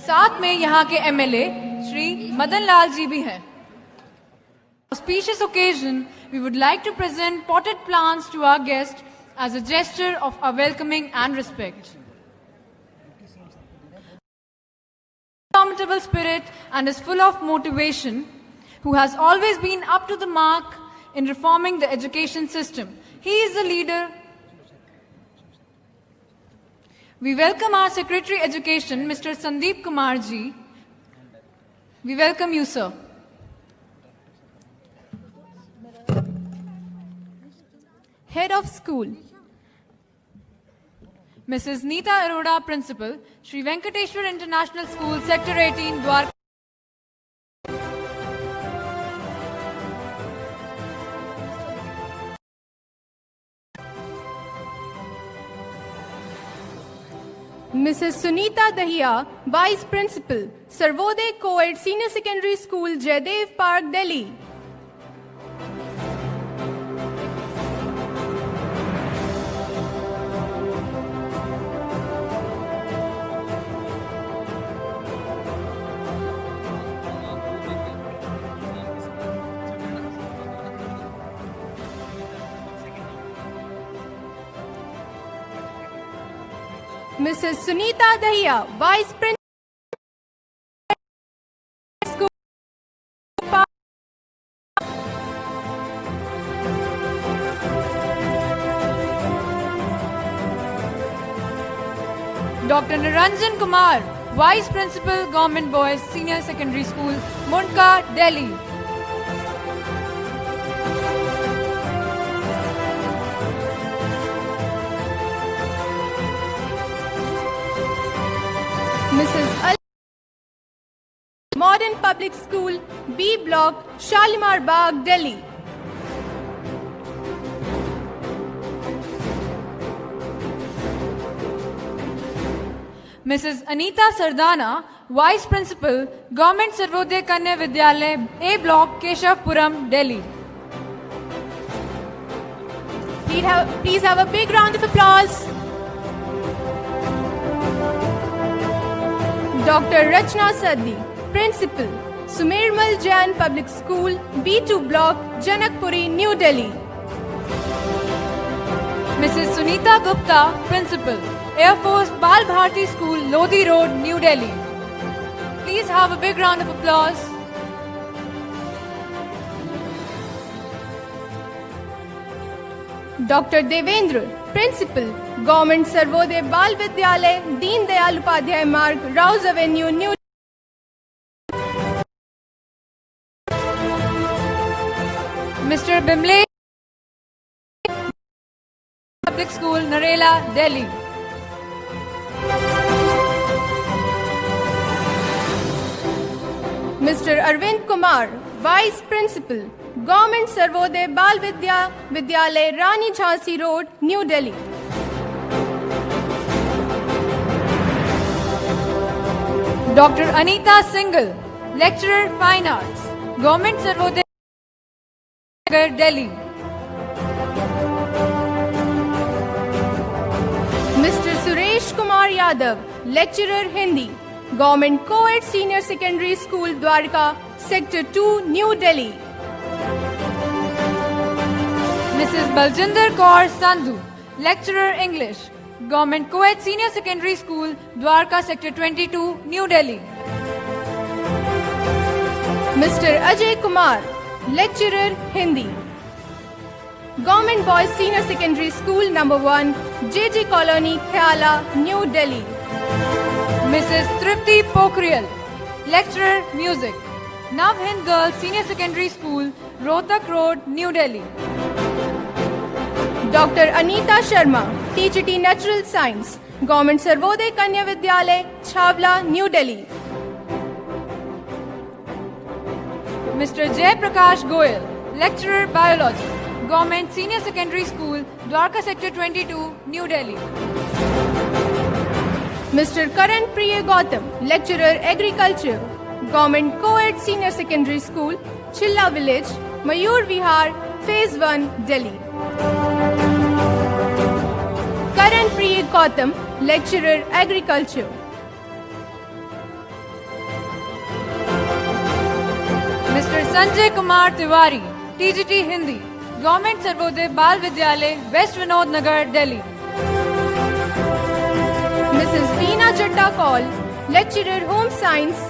साथ में यहाँ के एमएलए श्री मदन लाल जी भी हैं। Auspicious occasion, we would like to present potted plants to our guest as a gesture of our welcoming and respect. Indomitable spirit and is full of motivation, who has always been up to the mark in reforming the education system. He is the leader. We welcome our Secretary Education, Mr. Sandeep Kumar ji. We welcome you, sir. Head of School, Mrs. Neeta Arora, Principal, Sri Venkateshwar International School, Sector 18, Dwarka. Mrs. Sunita Dahiya, Vice Principal, Sarvodaya Co-ed Senior Secondary School, Jaydev Park, Delhi. Mrs. Sunita Dahiya, Vice Principal, School, Dr. Niranjan Kumar, Vice Principal, Government Boys Senior Secondary School, Mundka, Delhi. Mrs. Ali, Modern Public School, B Block, Shalimar Bagh, Delhi. Mrs. Anita Sardana, Vice Principal, Government Sarvodaya Kanya Vidyalaya, A Block, Keshavpuram, Delhi. Please have a big round of applause. Dr. Rachna Saddi, Principal, Sumirmal Jain Public School, B2 Block, Janakpuri, New Delhi. Mrs. Sunita Gupta, Principal, Air Force Bal Bharti School, Lodi Road, New Delhi. Please have a big round of applause. Dr. Devendra, Principal, Government Sarvodaya Bal Vidyalaya, Deen Dayal Upadhyay Marg, Rouse Avenue, New Mr. Bimle, Public School, Narela, Delhi. Mr. Arvind Kumar, Vice Principal, Government Sarvodaya Bal Vidyalaya, Rani Jhansi Road, New Delhi. Dr. Anita Singhal, Lecturer, Fine Arts, Government Sarvodaya, Delhi. Mr. Suresh Kumar Yadav, Lecturer, Hindi, Government Co-ed Senior Secondary School, Dwarka, Sector 2, New Delhi. Mrs. Baljinder Kaur Sandhu, Lecturer, English, Government Co-ed Senior Secondary School, Dwarka, Sector 22, New Delhi. Mr. Ajay Kumar, Lecturer, Hindi, Government Boys Senior Secondary School, Number 1, JJ Colony, Khyala, New Delhi. Mrs. Tripti Pokhriyal, Lecturer, Music, Nav Hind Girls Senior Secondary School, Rohtak Road, New Delhi. Dr. Anita Sharma, TGT Natural Science, Government Sarvodaya Kanya Vidyalaya, Chhavla, New Delhi. Mr. Jay Prakash Goyal, Lecturer, Biology, Government Senior Secondary School, Dwarka Sector 22, New Delhi. Mr. Karan Priya Gautam, Lecturer, Agriculture, Government Co-ed Senior Secondary School, Chilla Village, Mayur Vihar, Phase 1, Delhi. Karan Priya Gautam, Lecturer, Agriculture. Sanjay Kumar Tiwari, TGT Hindi, government Sarvodaya Bal विद्यालय, waste Vinod Nagar, Delhi. Mrs. Veena Chatta Kaul, lecturer Home Science,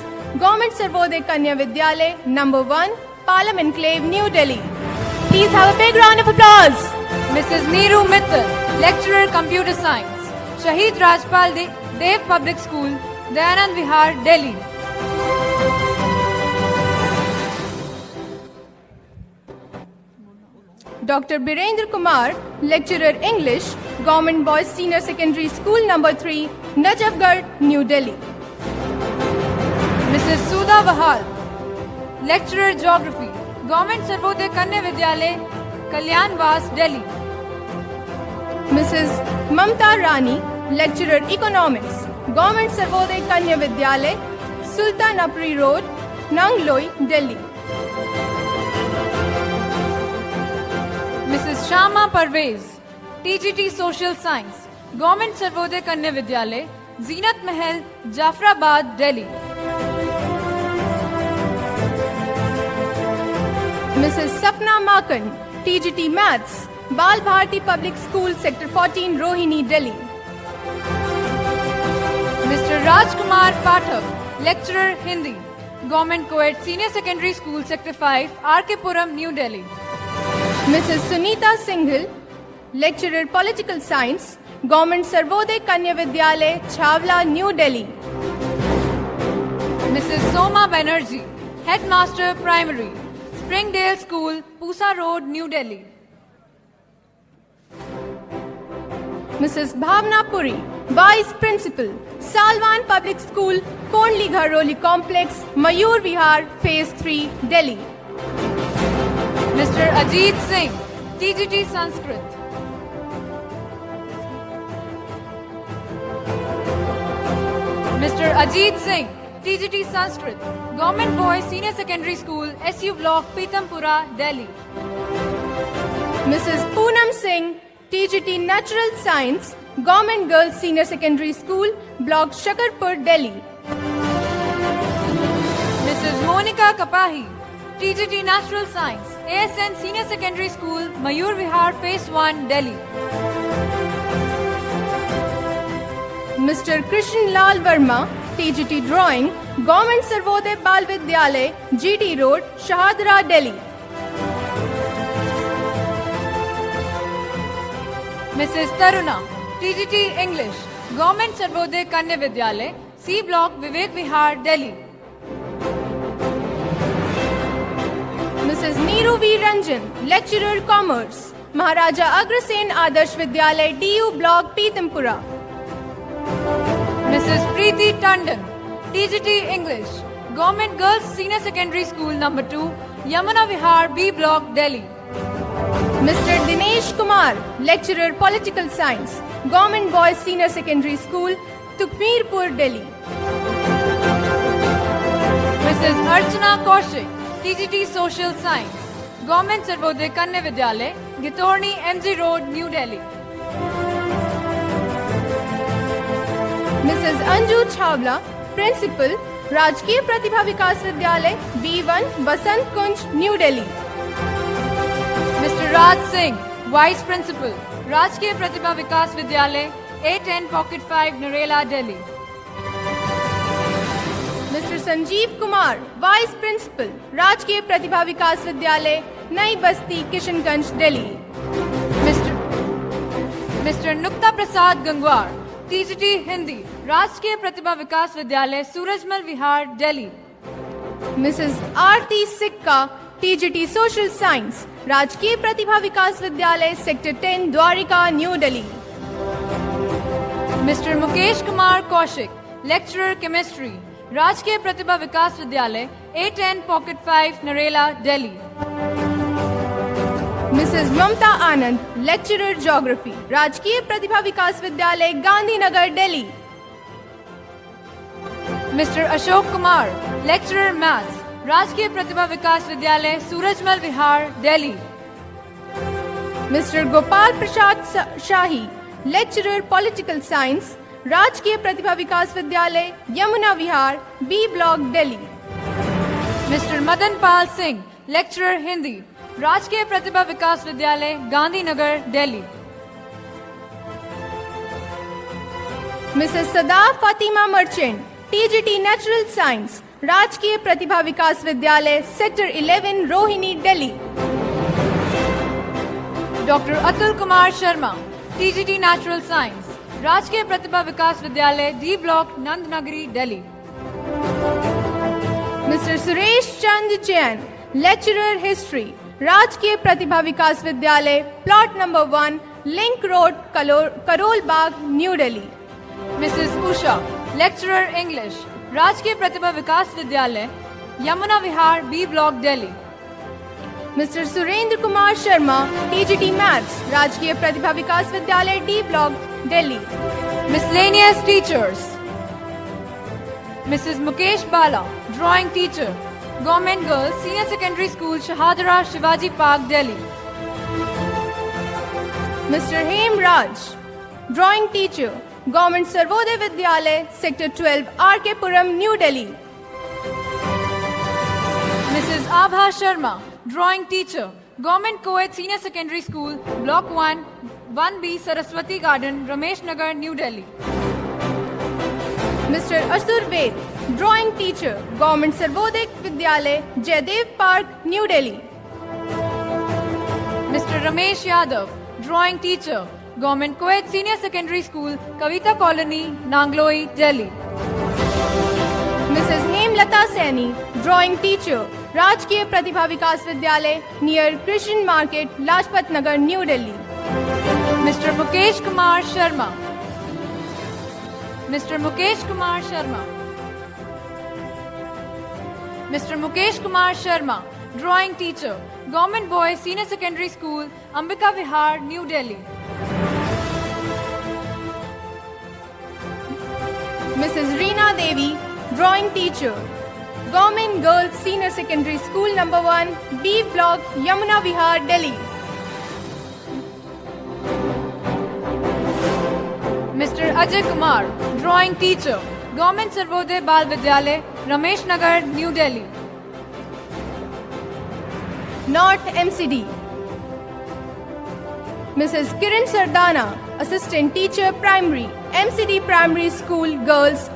Government Sarvodaya Kanya Vidyalay, number 1, Palam Enclave, New Delhi. Please have a big round of applause. Mrs. Neeru Mittal, lecturer Computer Science, Shahid Rajpal Dev Public School, Dayanand Vihar, Delhi। Dr. Birendra Kumar, lecturer English, Government Boys Senior Secondary School, number 3, Najafgarh, New Delhi. Mrs. Sudha Bahal, lecturer Geography, Government Sarvodaya Kanya Vidyalay, Kalyanwas, Delhi। Mrs. Mamta Rani, lecturer Economics, Government Sarvodaya Kanya Vidyalay, Sultanapuri Road, Nangloi, Delhi. Mrs. Shama Parvez, TGT Social Science, Government Sarvodaya Kanya Vidyalay, Zeenat Mahal, Jafrabad, Delhi। Mrs. Sapna Makan, TGT Maths, Bal Bharti Public School, Sector 14, Rohini, Delhi. Mr. Rajkumar Pathak, lecturer Hindi, Government Co-ed Senior Secondary School, Sector 5, RK Puram, New Delhi। Mrs. Sunita Singhal, lecturer Political Science, Government Sarvodaya Kanya Vidyalay, Chhavla, New Delhi. Mrs. Soma Banerjee, Headmaster Primary, Springdale School, Pusa Road, New Delhi। Mrs. Bhavna Puri, Vice Principal, Salwan Public School, Kondli Gharoli Complex, Mayur Vihar, Phase 3, Delhi. Mr. Ajit Singh, TGT Sanskrit, Mr. Ajit Singh, TGT Sanskrit, Government Boys Senior Secondary School, SU Block, Pitampura, Delhi। Mrs. Poonam Singh, TGT Natural Science, Government Girls Senior Secondary School, Block Shakarpur, Delhi. Mrs. Monica Kapahi, TGT Natural Science, ASN Senior Secondary School, Mayur Vihar, Phase 1, Delhi। Mr. Krishan Lal Verma, TGT Drawing, Government Sarvodaya Bal Vidyalay, GT Road, Shahadra, Delhi. Mrs. Taruna, TGT English, Government Sarvodaya Kanya Vidyalay, C Block, Vivek Vihar, Delhi। Mrs. Neeru V. Ranjan, lecturer Commerce, Maharaja Agrasen Adarsh Vidyalay, DU Block, Pitampura. Mrs. Preeti Tandon, TGT English, Government Girls Senior Secondary School, number 2, Yamuna Vihar, B Block, Delhi। Mr. Dinesh Kumar, lecturer Political Science, Government Boys Senior Secondary School, Tukmirpur, Delhi. Mrs. Archana Kaushik, TGT Social Science, Government Sarvodaya Kanya Vidyalay, Gitorni, MG Road, New Delhi। Mrs. Anju Chhavla, Principal, Rajkiya Pratibha Vikas Vidyalay, B1, Basant Kunj, New Delhi. Mr. Raj Singh, Vice Principal, Rajkiya Pratibha Vikas Vidyalay, A10 Pocket 5, Narela, Delhi। Mr. Sanjeev Kumar, Vice Principal, Rajkiya Pratibha Vikas Vidyalay, Nai Basti, Kishanganj, Delhi. Mr. Nukta Prasad Gangwar, TGT Hindi, Rajkiya Pratibha Vikas Vidyalay, Surajmal Vihar, Delhi। Mrs. Aarti Sikka, TGT Social Science, Rajkiya Pratibha Vikas Vidyalay, Sector 10, Dwarika, New Delhi. Mr. Mukesh Kumar Kaushik, Lecturer Chemistry, Rajkiya Pratibha Vikas Vidyalay, A10 Pocket 5, Narela, Delhi। Mrs. Mamta Anand, Lecturer Geography, Rajkiya Pratibha Vikas Vidyalay, Gandhinagar, Delhi. Mr. Ashok Kumar, Lecturer Maths, Rajkiya Pratibha Vikas Vidyalay, Surajmal Vihar, Delhi। Mr. Gopal Prasad Shahi, Lecturer Political Science, Rajkiya Pratibha Vikas Vidyalay, Yamuna Vihar, B Block, Delhi. Mr. Madan Pal Singh, lecturer Hindi, राजकीय प्रतिभा विकास विद्यालय, Gandhinagar, Delhi. Mrs. Sada Fatima Merchant, TGT Natural Science, राजकीय Pratibha Vikas Vidyalaya, sector 11, Rohini, Delhi. Doctor Atul Kumar Sharma, TGT natural science, Rajkiya Pratibha Vikas Vidyalaya, D block, Nandnagri, Delhi. Mr. Suresh Chand Jain, lecturer history, Rajkiya Pratibha Vikas Vidyalaya, plot number 1, link road, Karol Bagh, new Delhi. Mrs Usha, lecturer English, Rajkiya Pratibha Vikas Vidyalaya, Yamuna Vihar, B block, Delhi. Mister Surendra Kumar Sharma, TGT maths, Rajkiya Pratibha Vikas Vidyalaya, D block, Delhi. Miscellaneous teachers, Mrs Mukesh Bala, drawing teacher, government girls senior secondary school, Shahdara, Shivaji park, Delhi. Mister Hemraj, drawing teacher, government Sarvodaya Vidyalaya, sector 12, RK Puram, new Delhi. Mrs Abha Sharma, drawing teacher, government coed senior secondary school, block 1, 1B, Saraswati garden, Ramesh Nagar, new Delhi. Mister Asur Ved, drawing teacher, government Sarvodaya Vidyalaya, Jaidev park, new Delhi. Mister Ramesh Yadav, drawing teacher, government coed senior secondary school, Kavita colony, Nangloi, Delhi. Mrs Hemlata Saini, drawing teacher, Rajkiya Pratibha Vikas Vidyalaya, near Krishna market, Lajpat Nagar, new Delhi. Mister Mukesh Kumar Sharma, mister Mukesh Kumar Sharma, mister Mukesh Kumar Sharma, drawing teacher, government boys senior secondary school, Ambika Vihar, new Delhi. Mrs Reena Devi, drawing teacher, government girls senior secondary school number 1, B block, Yamuna Vihar, Delhi. Mister Ajay Kumar, drawing teacher, government Sarvodaya Bal Vidyalaya, Ramesh Nagar, new Delhi. North MCD, Mrs Kiran Sardana, assistant teacher primary, MCD primary school girls,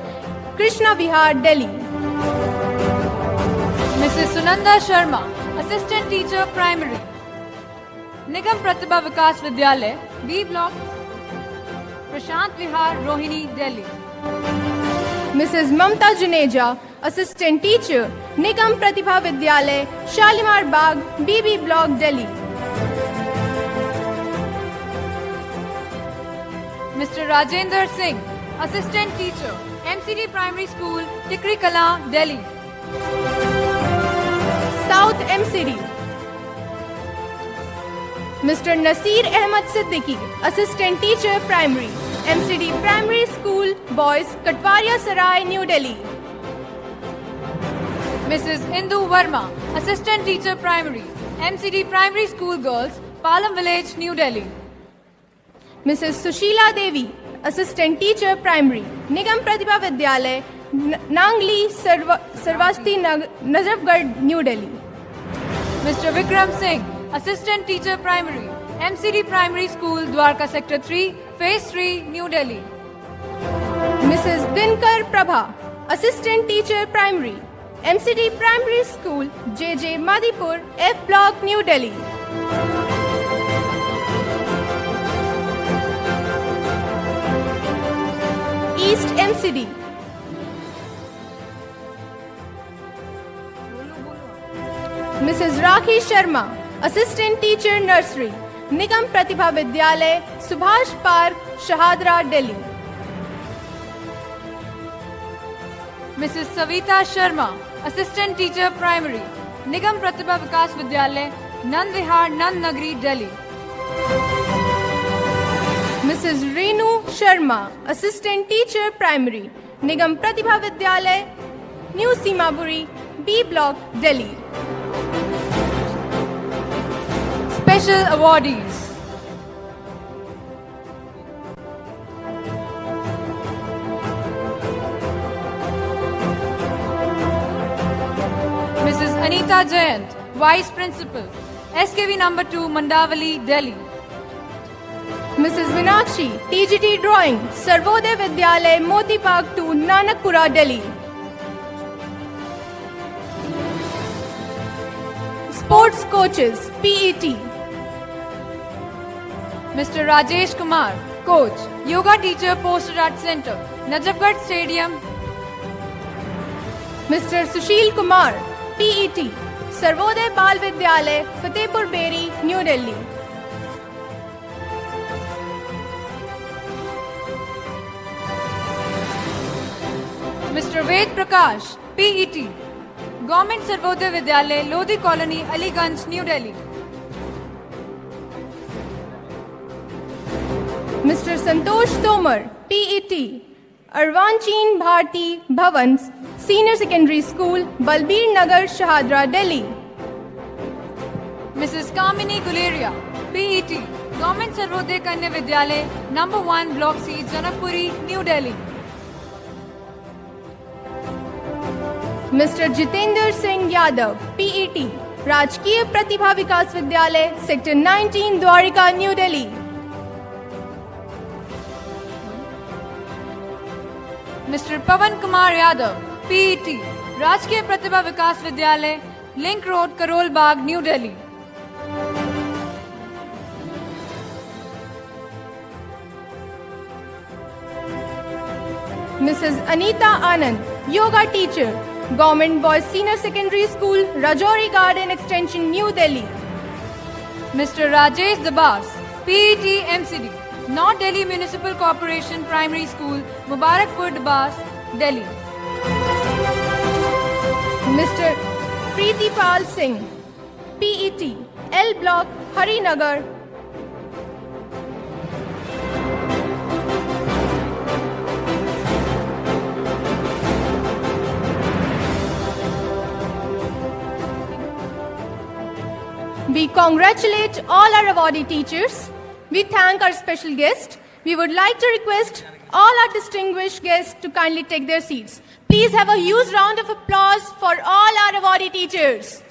Krishna Vihar, Delhi. Mrs Sunanda Sharma, assistant teacher primary, Nigam Pratibha Vikas Vidyalaya, B block, Prashant Vihar, Rohini, Delhi. Mrs Mamta Juneja, assistant teacher, Nigam Pratibha Vidyalaya, Shalimar Bagh, BB block, Delhi. Mister Rajendra Singh, assistant teacher, MCD primary school, Tikri Kala, Delhi. South MCD, mister Nasir Ahmed Siddiqui, assistant teacher primary, MCD primary school boys, Katwaria Sarai, new Delhi. Mrs Indu Verma, assistant teacher primary, MCD primary school girls, Palam village, new Delhi. Mrs Sushila Devi, assistant teacher primary, Nigam Pratibha Vidyalaya, Nangli, Sarvasti Najafgarh, new Delhi. Mister Vikram Singh, assistant teacher primary, MCD primary school, Dwarka sector 3, phase 3, new Delhi. Mrs Dinkar Prabha, assistant teacher primary, MCD primary school, JJ Madipur, F block, new Delhi. East MCD, Mrs Rakhi Sharma, assistant teacher nursery, Nigam Pratibha Vidyalaya, Subhash park, Shahdara, Delhi. Mrs Savita Sharma, assistant teacher primary, Nigam Pratibha Vikas Vidyalaya, Nand Vihar, Nand Nagri, Delhi. Mrs Renu Sharma, assistant teacher primary, Nigam Pratibha Vidyalaya, new Seemapuri, B block, Delhi. Special awardees. Mrs. Anita Jayant, Vice Principal, SKV number 2, Mandavali, Delhi. Mrs. Vinakshi, TGT Drawing, Sarvodaya Vidyalay, Moti Park 2, Nanakpura, Delhi. Sports Coaches, PET. Mr. Rajesh Kumar, Coach, Yoga Teacher posted at Center, Najafgarh Stadium. Mr. Sushil Kumar, PET, Sarvodaya Bal Vidyalay, Fatehpur Beri, New Delhi. Mr. Ved Prakash, PET, Government Sarvodaya Vidyalay, Lodi Colony, Aliganj, New Delhi. Mr. Santosh Tomar, PET, Arvanchin Bharti Bhavans, Senior Secondary School, Balbir Nagar, Shahadra, Delhi. Mrs. Kamini Guleria, PET, Government Sarvodaya Kanya Vidyalay, number 1, Block C, Janakpuri, New Delhi. Mr. Jitendra Singh Yadav, PET, Rajkiya Pratibha Vikas Vidyalay, Sector 19, Dwarika, New Delhi. Mr. Pavan Kumar Yadav, PET, Rajkiya Pratibha Vikas Vidyalay, Link Road, Karol Bagh, New Delhi. Mrs. Anita Anand, Yoga Teacher, Government Boys Senior Secondary School, Rajouri Garden Extension, New Delhi. Mr. Rajesh Dabas, PET MCD, North Delhi Municipal Corporation Primary School, Mubarakpur Dabas, Delhi. Mr. Preetipal Singh, PET, L Block, Harinagar. We congratulate all our awardee teachers. We thank our special guest. We would like to request all our distinguished guests to kindly take their seats. Please have a huge round of applause for all our awardee teachers.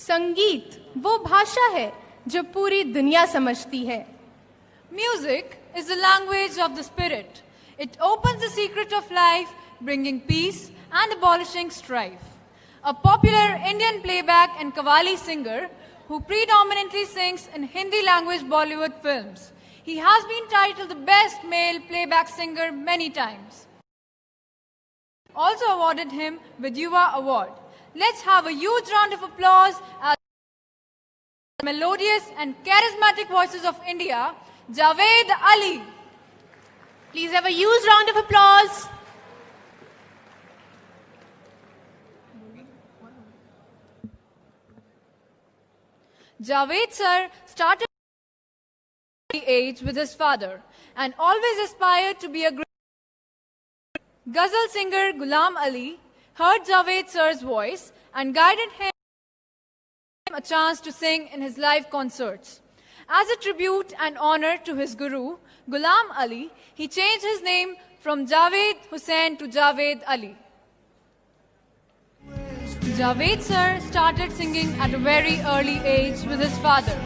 संगीत वो भाषा है जो पूरी दुनिया समझती है. Music is the language of the spirit. It opens the secret of life, bringing peace and abolishing strife. A popular Indian playback and qawwali singer who predominantly sings in Hindi language Bollywood films. He has been titled the best male playback singer many times. Also awarded him with Yuva Award. Let's have a huge round of applause as the melodious and charismatic voices of India, Javed Ali. Please have a huge round of applause. Javed sir started at an early age with his father and always aspired to be a great ghazal singer. Ghulam Ali heard Javed sir's voice and guided him a chance to sing in his live concerts. As a tribute and honor to his guru, Ghulam Ali, he changed his name from Javed Hussain to Javed Ali. Javed sir started singing at a very early age with his father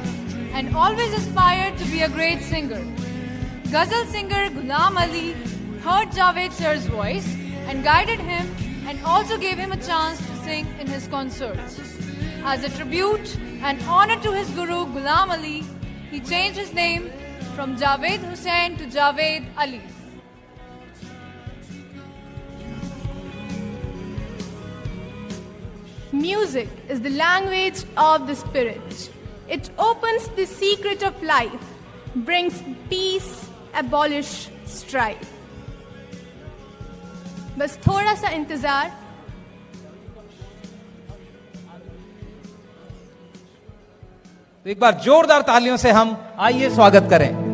and always aspired to be a great singer. Ghazal singer Ghulam Ali heard Javed sir's voice and guided him and also gave him a chance to sing in his concerts. As a tribute and honor to his guru Ghulam Ali, he changed his name from Javed Hussain to Javed Ali. Music is the language of the spirit. It opens the secret of life, brings peace, abolish strife. बस थोड़ा सा इंतजार. तो एक बार जोरदार तालियों से हम आइए स्वागत करें.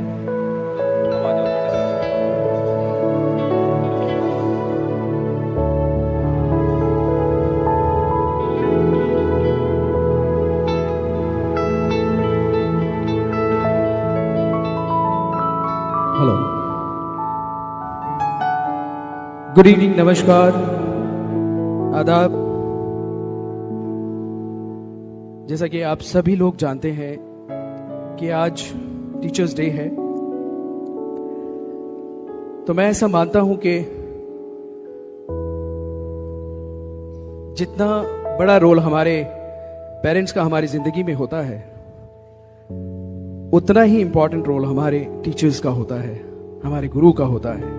गुड इवनिंग, नमस्कार, आदाब। जैसा कि आप सभी लोग जानते हैं कि आज टीचर्स डे है, तो मैं ऐसा मानता हूं कि जितना बड़ा रोल हमारे पेरेंट्स का हमारी जिंदगी में होता है, उतना ही इंपॉर्टेंट रोल हमारे टीचर्स का होता है, हमारे गुरु का होता है।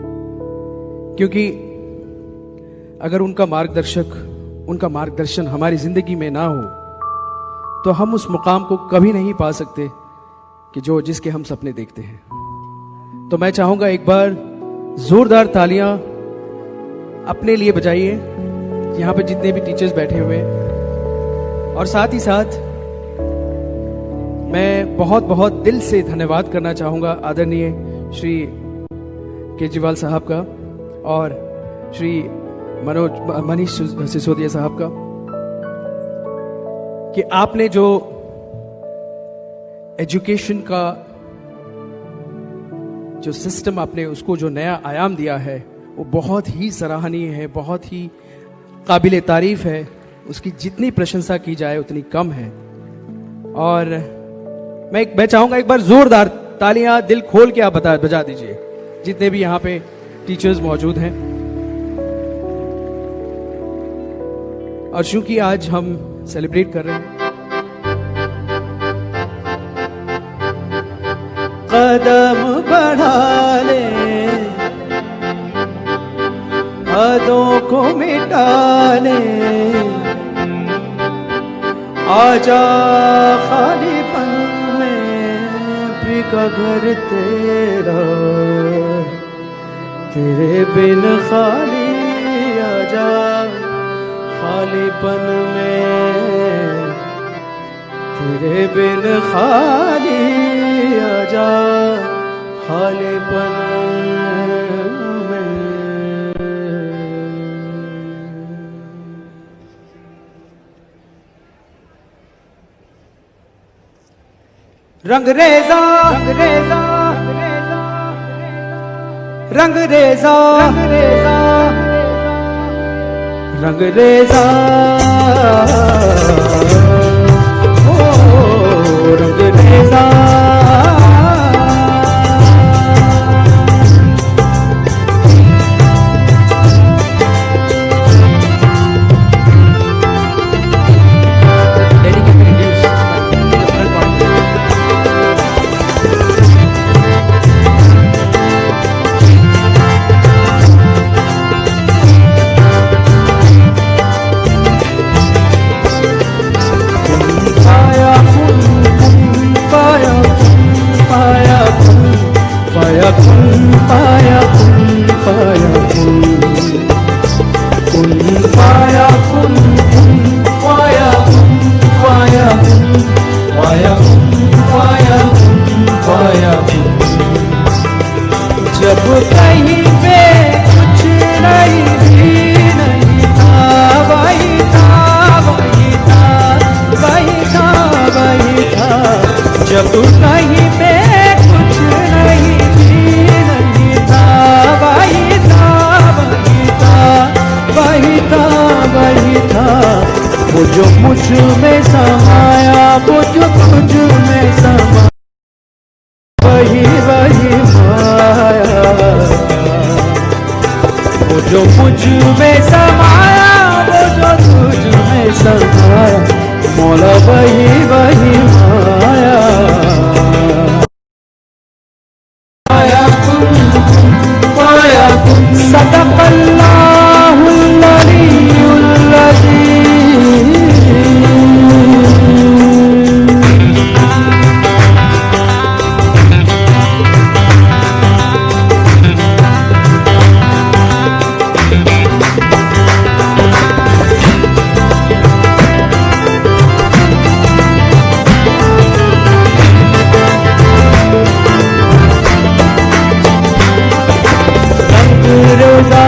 क्योंकि अगर उनका मार्गदर्शन हमारी जिंदगी में ना हो तो हम उस मुकाम को कभी नहीं पा सकते कि जिसके हम सपने देखते हैं। तो मैं चाहूंगा एक बार जोरदार तालियां अपने लिए बजाइए, यहां पे जितने भी टीचर्स बैठे हुए हैं। और साथ ही साथ मैं बहुत बहुत दिल से धन्यवाद करना चाहूंगा आदरणीय श्री केजरीवाल साहब का और श्री मनीष सिसोदिया साहब का, कि आपने जो एजुकेशन का जो सिस्टम आपने उसको जो नया आयाम दिया है वो बहुत ही सराहनीय है, बहुत ही काबिले तारीफ है। उसकी जितनी प्रशंसा की जाए उतनी कम है। और मैं चाहूंगा एक बार जोरदार तालियां दिल खोल के आप बजा दीजिए, जितने भी यहाँ पे टीचर्स मौजूद हैं। और चूंकि आज हम सेलिब्रेट कर रहे हैं, कदम बढ़ा ले, हदों को मिटा ले, आजा खालीपन में बिका घर तेरा, तेरे बिन खाली आजा खालीपन में, तेरे बिन खाली आजा खालीपन में। रंगरेजा रंगरेजा रंगरेजा रंगरेजा ओ रंगरेजा, जब कहीं पे कुछ नहीं था, वही था वही था वही था वही था। जब कहीं पे कुछ नहीं था, वही था वही था वही था वही था। वो जो मुझ में समाया, वो जो तुझ में समाया, वही वही माया। वो जो मुझ में समाया, वो जो तुझ में समाया, मौला वही वही माया। सदक़ल्लाहुल अलीयुल अज़ीम।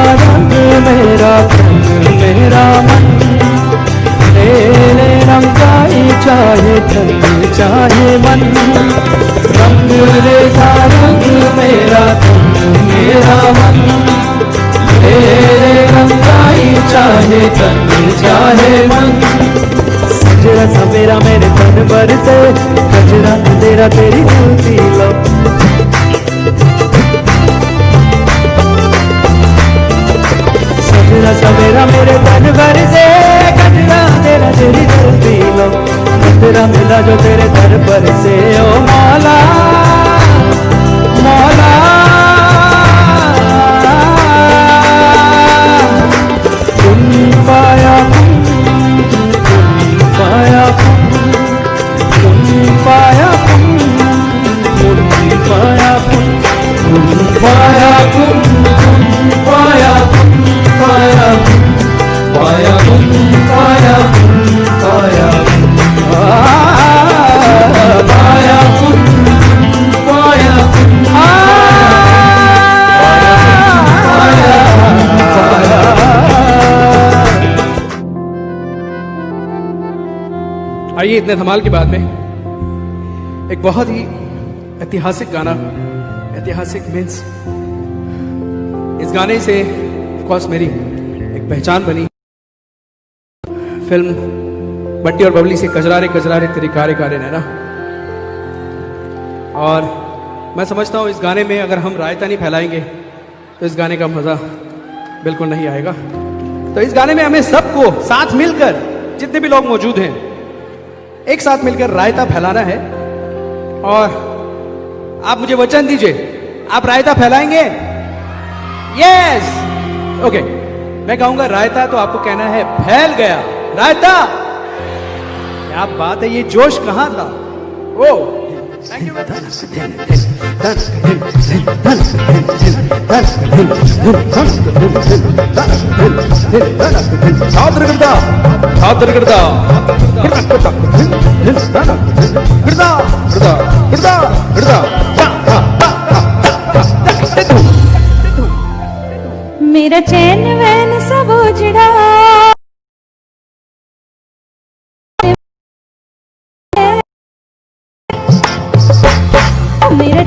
रंग मेरा मेरा मन, ले ले रंगाई चाहे तन चाहे मन। रंग रेजा रंग मेरा तन मेरा मन, तेरे रंगाई चाहे तन चाहे मन। सजरा सवेरा मेरे तन पर से गजरा तेरा तेरी चलती लो। सजरा सवेरा मेरे तन पर से गजरा तेरा तेरी चलती लो। तेरा मिला जो तेरे दर पर से ओ मौला मौला। कुन पाया कुन पाया कुन पाया कुन पाया कुन पाया कुन पाया पाया पाया पाया पाया पाया पाया आइए इतने धमाल के बाद में एक बहुत ही ऐतिहासिक गाना, ऐतिहासिक मीन्स इस गाने से ऑफ कोर्स मेरी एक पहचान बनी। फिल्म बट्टी और बबली से कजरारे कजरारे तेरी कारे कारे नैना। और मैं समझता हूँ इस गाने में अगर हम रायता नहीं फैलाएंगे तो इस गाने का मजा बिल्कुल नहीं आएगा। तो इस गाने में हमें सबको साथ मिलकर, जितने भी लोग मौजूद हैं, एक साथ मिलकर रायता फैलाना है। और आप मुझे वचन दीजिए, आप रायता फैलाएंगे? Yes, okay. मैं कहूंगा रायता तो आपको कहना है फैल गया रायता। क्या बात है, ये जोश कहां था? ओ थैंक यू। मेरा चैन वैन सब उजड़ा, मेरा